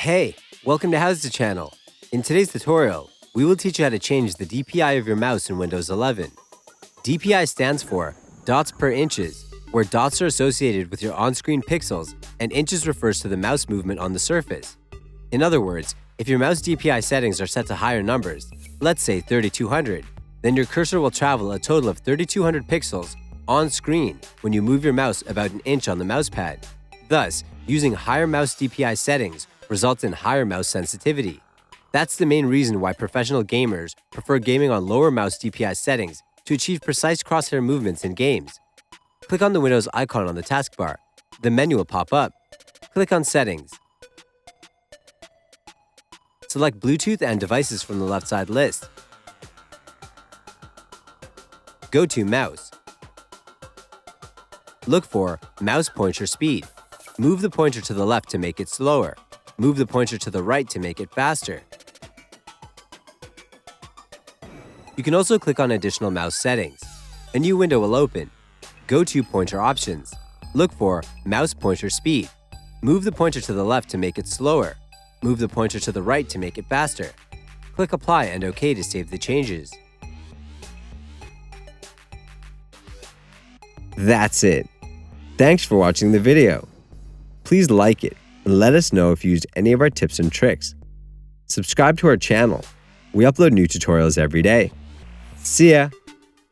Hey, welcome to HOWZA channel. In today's tutorial, we will teach you how to change the DPI of your mouse in Windows 11. DPI stands for dots per inches, where dots are associated with your on-screen pixels and inches refers to the mouse movement on the surface. In other words, if your mouse DPI settings are set to higher numbers, let's say 3200, then your cursor will travel a total of 3200 pixels on screen when you move your mouse about an inch on the mousepad. Thus, using higher mouse DPI settings results in higher mouse sensitivity. That's the main reason why professional gamers prefer gaming on lower mouse DPI settings to achieve precise crosshair movements in games. Click on the Windows icon on the taskbar. The menu will pop up. Click on Settings. Select Bluetooth and Devices from the left side list. Go to Mouse. Look for Mouse Pointer Speed. Move the pointer to the left to make it slower. Move the pointer to the right to make it faster. You can also click on additional mouse settings. A new window will open. Go to Pointer Options. Look for Mouse Pointer Speed. Move the pointer to the left to make it slower. Move the pointer to the right to make it faster. Click Apply and OK to save the changes. That's it. Thanks for watching the video. Please like it and let us know if you used any of our tips and tricks. Subscribe to our channel. We upload new tutorials every day. See ya!